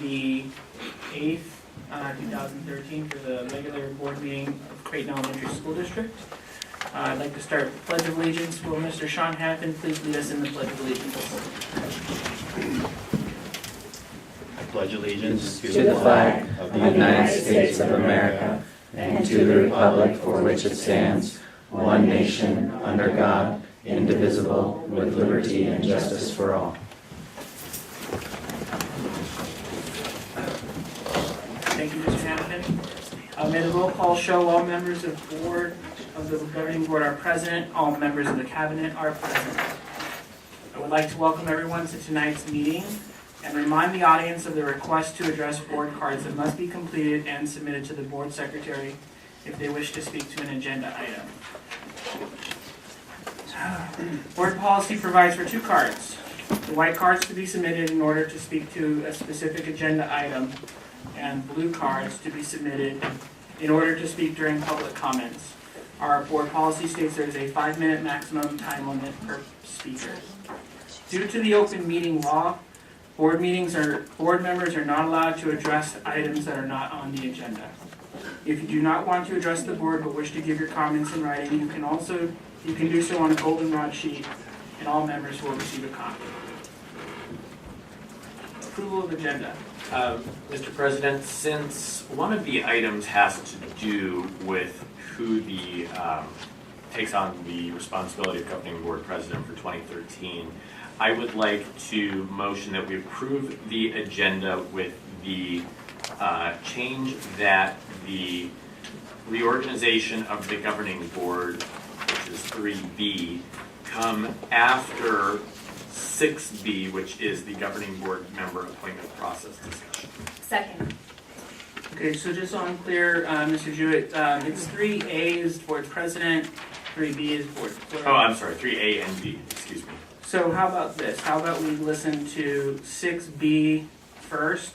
The 8th, 2013 for the regular board meeting of Creighton Elementary School District. I'd like to start with the Pledge of Allegiance. Will Mr. Sean Hampton please lead us in the Pledge of Allegiance? I pledge allegiance to the flag of the United States of America and to the republic for which it stands, one nation, under God, indivisible, with liberty and justice for all. Thank you, Mr. Hampton. May the roll call show all members of the governing board are present. All members of the cabinet are present. I would like to welcome everyone to tonight's meeting and remind the audience of the request to address board cards that must be completed and submitted to the board secretary if they wish to speak to an agenda item. Board policy provides for 2 cards. The white cards to be submitted in order to speak to a specific agenda item, and blue cards to be submitted in order to speak during public comments. Our board policy states there is a 5-minute maximum time limit per speaker. Due to the open meeting law, board members are not allowed to address items that are not on the agenda. If you do not want to address the board but wish to give your comments in writing, you can do so on a goldenrod sheet, and all members will receive a copy. Approval of agenda. Mr. President, since one of the items has to do with who takes on the responsibility of governing board president for 2013, I would like to motion that we approve the agenda with the change that the reorganization of the governing board, which is 3B, come after 6B, which is the governing board member appointment process discussion. Second. Okay, so just so I'm clear, Mr. Jewett, it's 3A is board president, 3B is board clerk. Oh, I'm sorry, 3A and B, excuse me. So how about this? How about we listen to 6B first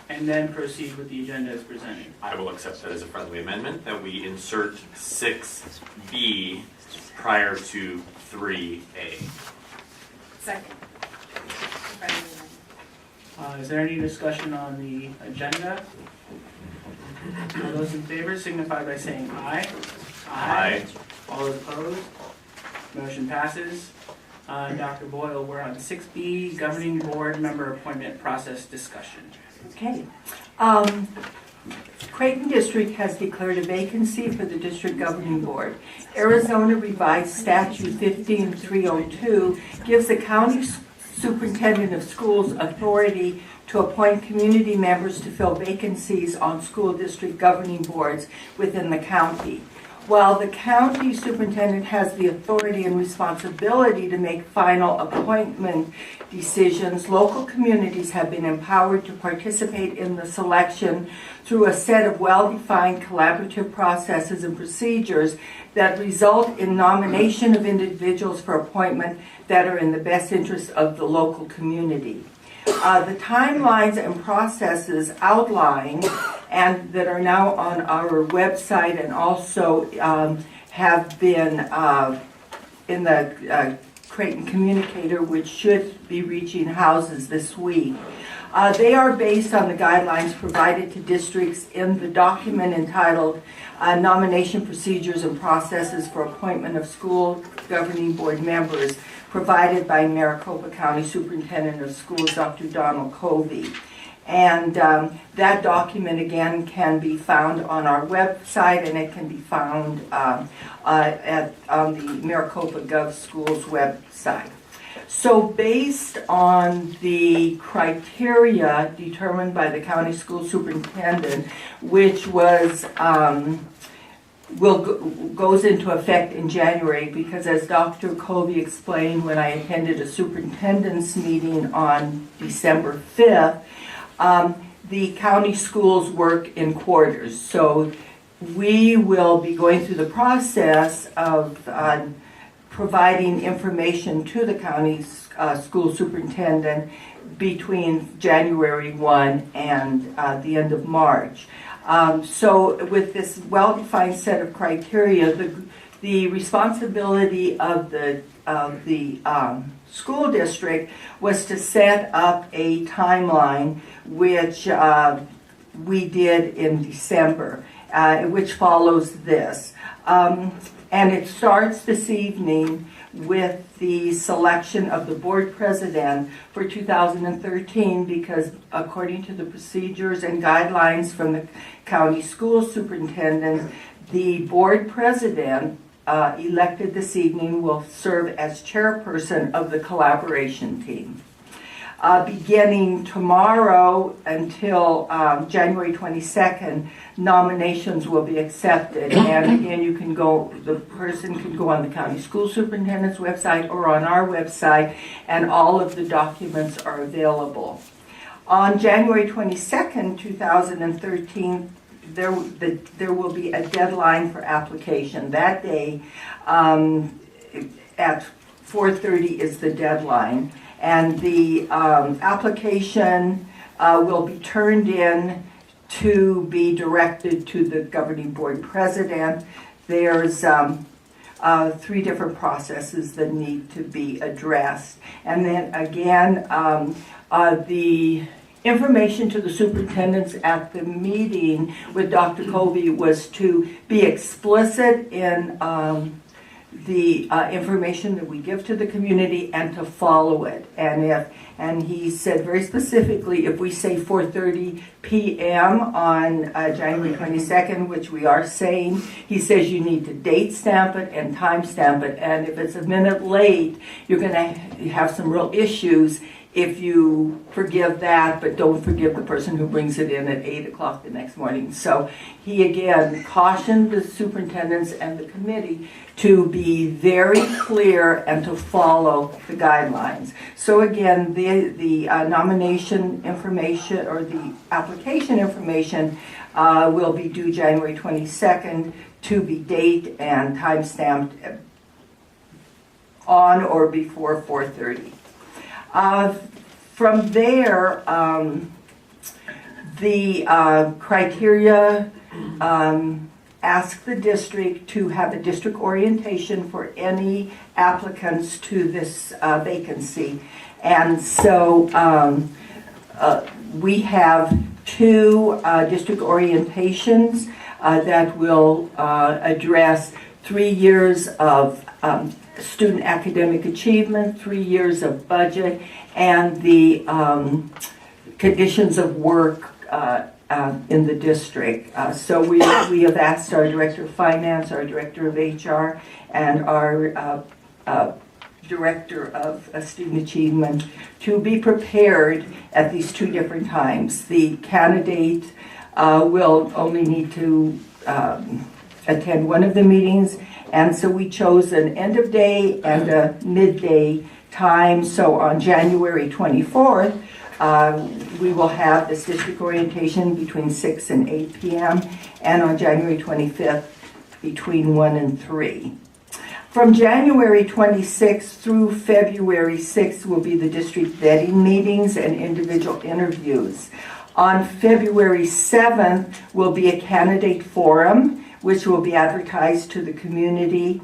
and then proceed with the agenda as presented? I will accept that as a friendly amendment, that we insert 6B prior to 3A. Second. Is there any discussion on the agenda? All those in favor signify by saying aye. Aye. All those opposed? Motion passes. Dr. Boyle, we're on 6B, governing board member appointment process discussion. Okay. Creighton District has declared a vacancy for the district governing board. Arizona Revised Statute 15302 gives the county superintendent of schools authority to appoint community members to fill vacancies on school district governing boards within the county. While the county superintendent has the authority and responsibility to make final appointment decisions, local communities have been empowered to participate in the selection through a set of well-defined collaborative processes and procedures that result in nomination of individuals for appointment that are in the best interest of the local community. The timelines and processes outlined and that are now on our website and also have been in the Creighton Communicator, which should be reaching houses this week. They are based on the guidelines provided to districts in the document entitled Nomination Procedures and Processes for Appointment of School Governing Board Members, provided by Maricopa County Superintendent of Schools, Dr. Donald Covey. And that document, again, can be found on our website, and it can be found on the Maricopa Gov Schools website. So based on the criteria determined by the county school superintendent, which was goes into effect in January, because as Dr. Covey explained when I attended a superintendent's meeting on December 5th, the county schools work in quarters. So we will be going through the process of providing information to the county school superintendent between January 1 and the end of March. So with this well-defined set of criteria, the responsibility of the school district was to set up a timeline, which we did in December, which follows this. And it starts this evening with the selection of the board president for 2013, because according to the procedures and guidelines from the county school superintendent, the board president elected this evening will serve as chairperson of the collaboration team. Beginning tomorrow until January 22nd, nominations will be accepted. And again, the person can go on the county school superintendent's website or on our website, and all of the documents are available. On January 22nd, 2013, there will be a deadline for application. That day at 4:30 is the deadline. And the application will be turned in to be directed to the governing board president. There's 3 different processes that need to be addressed. And then again, the information to the superintendents at the meeting with Dr. Colby was to be explicit in the information that we give to the community and to follow it. And he said very specifically, if we say 4:30 p.m. on January 22nd, which we are saying, he says you need to date stamp it and time stamp it. And if it's a minute late, you're going to have some real issues if you forgive that, but don't forgive the person who brings it in at 8 o'clock the next morning. So he again cautioned the superintendents and the committee to be very clear and to follow the guidelines. So again, the nomination information or the application information will be due January 22nd to be date and time stamped on or before 4:30. From there, the criteria ask the district to have a district orientation for any applicants to this vacancy. And so we have 2 district orientations that will address 3 years of student academic achievement, 3 years of budget, and the conditions of work in the district. So we have asked our Director of Finance, our Director of HR, and our Director of Student Achievement to be prepared at these 2 different times. The candidate will only need to attend one of the meetings, and so we chose an end of day and a midday time. So on January 24th, we will have this district orientation between 6 and 8 p.m. and on January 25th between 1 and 3. From January 26th through February 6th will be the district vetting meetings and individual interviews. On February 7th will be a candidate forum, which will be advertised to the community,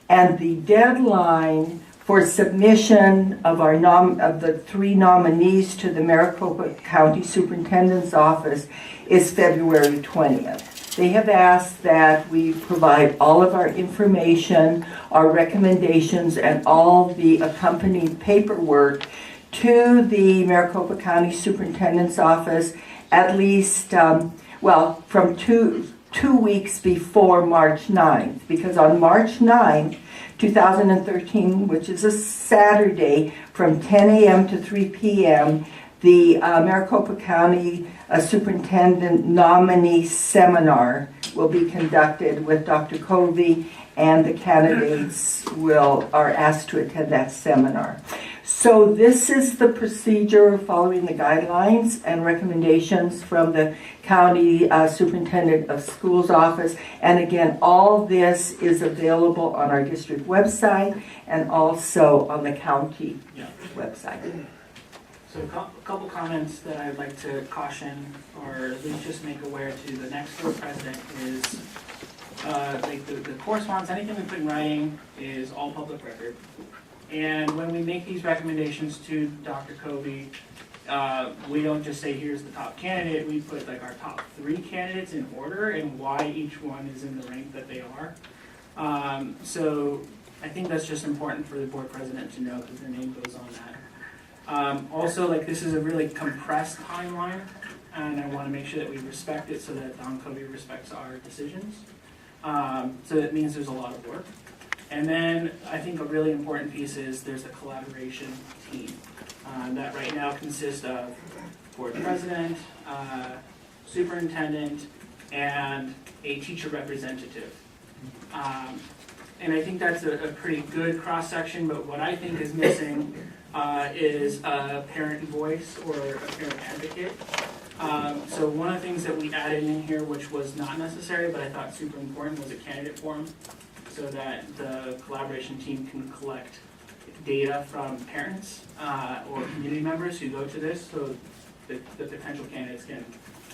and the deadline for submission of the 3 nominees to the Maricopa County Superintendent's Office is February 20th. They have asked that we provide all of our information, our recommendations, and all the accompanying paperwork to the Maricopa County Superintendent's Office at least, from two weeks before March 9th, because on March 9th, 2013, which is a Saturday, from 10 a.m. to 3 p.m., the Maricopa County Superintendent Nominee Seminar will be conducted with Dr. Covey, and the candidates are asked to attend that seminar. So this is the procedure following the guidelines and recommendations from the County Superintendent of Schools Office. And again, all this is available on our district website and also on the county website. So a couple comments that I'd like to caution or at least just make aware to the next board president is the correspondence, anything we put in writing is all public record. And when we make these recommendations to Dr. Covey, we don't just say, here's the top candidate, we put like our top 3 candidates in order and why each one is in the rank that they are. So I think that's just important for the board president to know because their name goes on that. Also, like this is a really compressed timeline, and I want to make sure that we respect it so that Don Covey respects our decisions. So that means there's a lot of work. And then I think a really important piece is there's a collaboration team that right now consists of board president, superintendent, and a teacher representative. And I think that's a pretty good cross-section, but what I think is missing is a parent voice or a parent advocate. So one of the things that we added in here, which was not necessary, but I thought super important, was a candidate forum, so that the collaboration team can collect data from parents or community members who go to this, so that the potential candidates can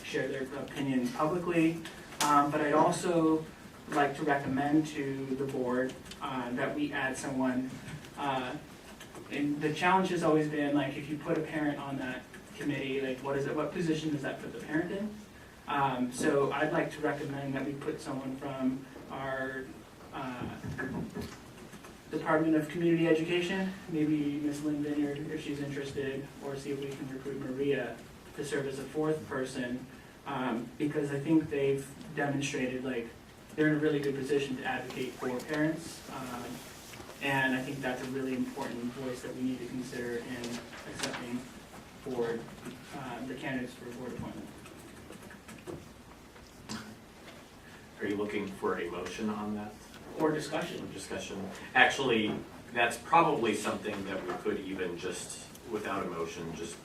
share their opinion publicly. But I'd also like to recommend to the board that we add someone. And the challenge has always been, like, if you put a parent on that committee, like, what position does that put the parent in? So I'd like to recommend that we put someone from our Department of Community Education, maybe Ms. Lynn Vineyard if she's interested, or see if we can recruit Maria to serve as a 4th person, because I think they've demonstrated like they're in a really good position to advocate for parents, and I think that's a really important voice that we need to consider in accepting board the candidates for board appointment. Are you looking for a motion on that? Or discussion. Discussion. Actually, that's probably something that we could even just, without a motion, just.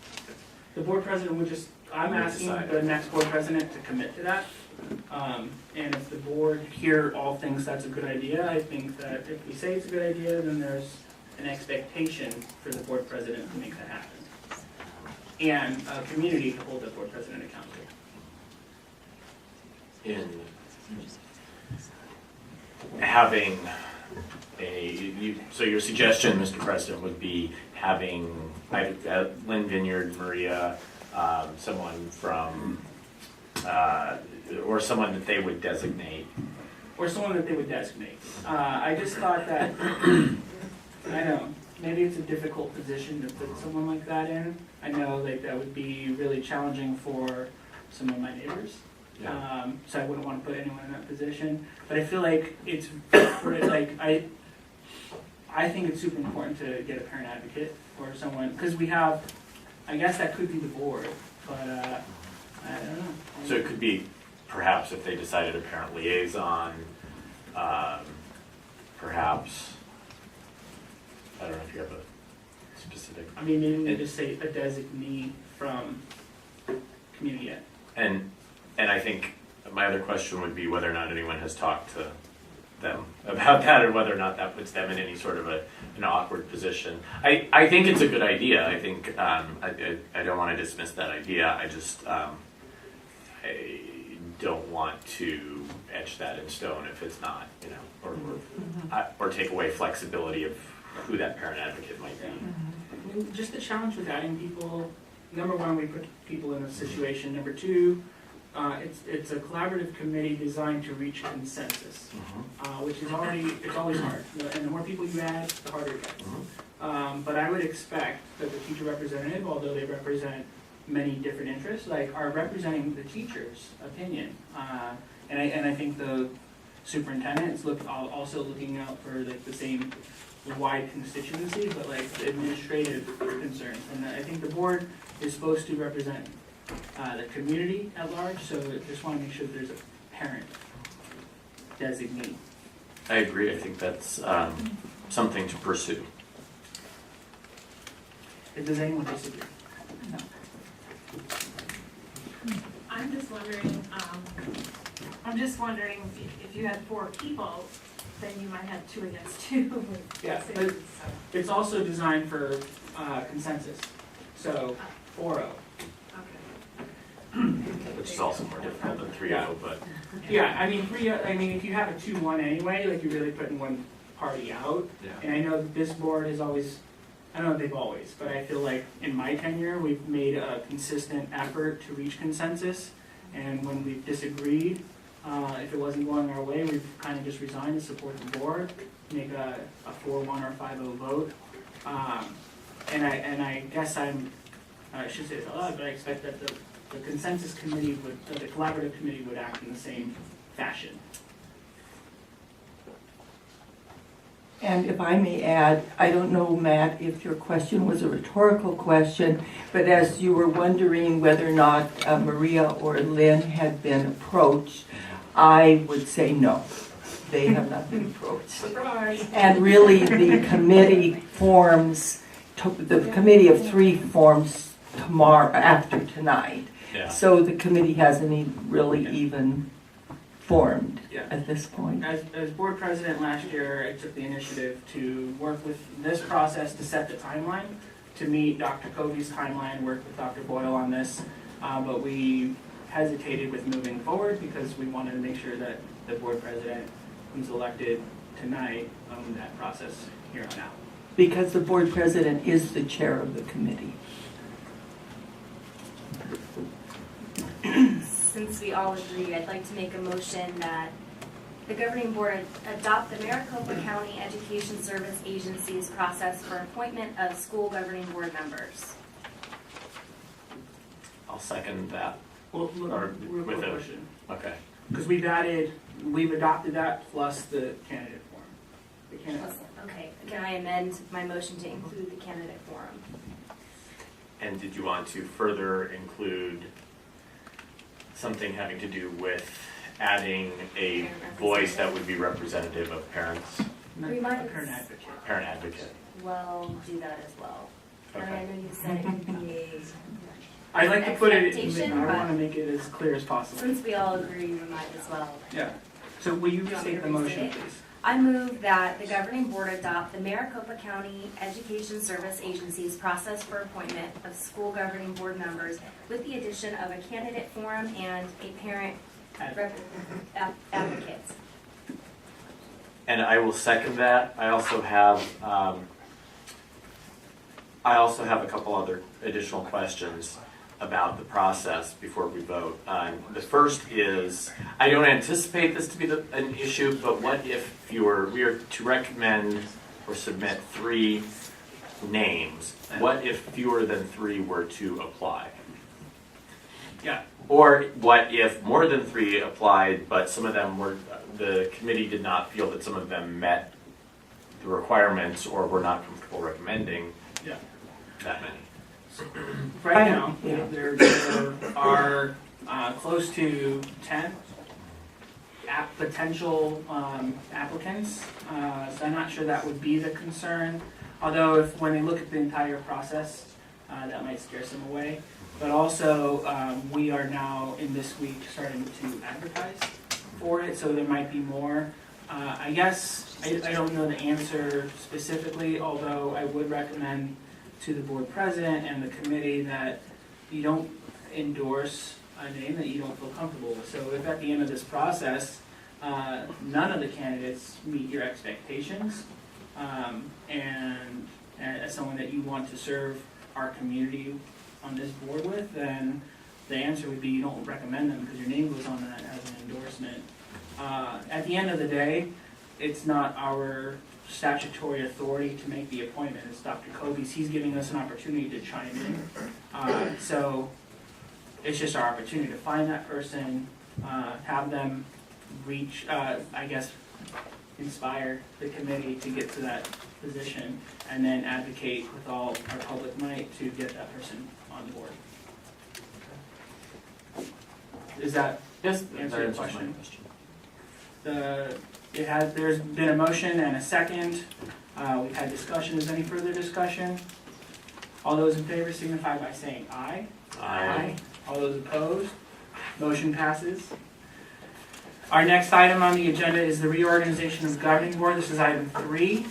The board president would just, I'm asking the next board president to commit to that. And if the board here all thinks that's a good idea, I think that if we say it's a good idea, then there's an expectation for the board president to make that happen. And a community to hold the board president accountable. In having so your suggestion, Mr. President, would be having Lynn Vineyard, Maria, someone from, or someone that they would designate. Or someone that they would designate. I just thought that, I know, maybe it's a difficult position to put someone like that in. I know like that would be really challenging for some of my neighbors. Yeah. So I wouldn't want to put anyone in that position. But I feel like it's, like, I think it's super important to get a parent advocate or someone, because we have, I guess that could be the board, but I don't know. So it could be, perhaps if they decided a parent liaison, perhaps, I don't know if you have a specific. I mean, maybe we just say a designee from community ed. And I think my other question would be whether or not anyone has talked to them about that, or whether or not that puts them in any sort of an awkward position. I think it's a good idea. I think I don't want to dismiss that idea. I just I don't want to etch that in stone if it's not, you know, or take away flexibility of who that parent advocate might be. I mean, just the challenge with adding people. Number one, we put people in a situation. Number two, it's a collaborative committee designed to reach consensus, which is always hard. And the more people you add, the harder it gets. But I would expect that the teacher representative, although they represent many different interests, like are representing the teacher's opinion. And I think the superintendent is also looking out for like the same wide constituency, but like the administrative concerns. And I think the board is supposed to represent the community at large, so I just want to make sure that there's a parent designee. I agree. I think that's something to pursue. Does anyone disagree? No. I'm just wondering if you had 4 people, then you might have 2 against 2. Yeah, but it's also designed for consensus, so 4-0. Which is also more difficult than 3-0, but Yeah, I mean, if you have a 2-1 anyway, like you're really putting one party out. Yeah. And I know that this board has always, I don't know if they've always, but I feel like in my tenure, we've made a consistent effort to reach consensus. And when we've disagreed, if it wasn't going our way, we've kind of just resigned to support the board, make a 4-1 or 5-0 vote. And I guess I should say it's a lot, but I expect that the consensus committee would, the collaborative committee would act in the same fashion. And if I may add, I don't know, Matt, if your question was a rhetorical question, but as you were wondering whether or not Maria or Lynn had been approached, I would say no. They have not been approached. Surprise! And really, the committee forms, the committee of 3 forms tomorrow, after tonight. Yeah. So the committee hasn't really even formed Yeah. at this point. As board president last year, I took the initiative to work with this process to set the timeline, to meet Dr. Covey's timeline, work with Dr. Boyle on this, but we hesitated with moving forward because we wanted to make sure that the board president who's elected tonight owned that process here on out. Because the board president is the chair of the committee. Since we all agree, I'd like to make a motion that the governing board adopt the Maricopa County Education Service Agency's process for appointment of school governing board members. I'll second that. Well, Or real quick with a- question. Okay. Because we've adopted that plus the candidate form. The candidate. Okay, can I amend my motion to include the candidate forum? And did you want to further include something having to do with adding a voice that would be representative of parents, We might- Parent advocate. parent advocate? Well, do that as well. And I Okay. know you said it could be a, I'd like to put it, Expectation, I want to but- make it as clear as possible. since we all agree, we might as well. Yeah. So will you Do you want me restate to the motion, restate it? please? I move that the governing board adopt the Maricopa County Education Service Agency's process for appointment of school governing board members with the addition of a candidate forum and a parent advocate. And I will second that. I also have a couple other additional questions about the process before we vote. The first is, I don't anticipate this to be an issue, but what if we are to recommend or submit 3 names? What if fewer than 3 were to apply? Yeah. Or what if more than 3 applied, but some of them the committee did not feel that some of them met the requirements or were not comfortable recommending Yeah. that many? Right now, Yeah. there are close to 10 potential applicants. So I'm not sure that would be the concern. Although when they look at the entire process, that might scare some away. But also, we are now in this week starting to advertise for it, so there might be more. I guess I don't know the answer specifically, although I would recommend to the board president and the committee that you don't endorse a name that you don't feel comfortable with. So if at the end of this process, none of the candidates meet your expectations, and as someone that you want to serve our community on this board with, then the answer would be you don't recommend them because your name goes on that as an endorsement. At the end of the day, it's not our statutory authority to make the appointment. It's Dr. Covey's. He's giving us an opportunity to chime in. So it's just our opportunity to find that person, have them reach, I guess, inspire the committee to get to that position, and then advocate with all our public might to get that person on the board. Is that Yes, answer your question? There's been a motion and a second. We've had discussion. Is there any further discussion? All those in favor signify by saying aye. Aye. All those opposed? Motion passes. Our next item on the agenda is the reorganization of governing board. This is item 3.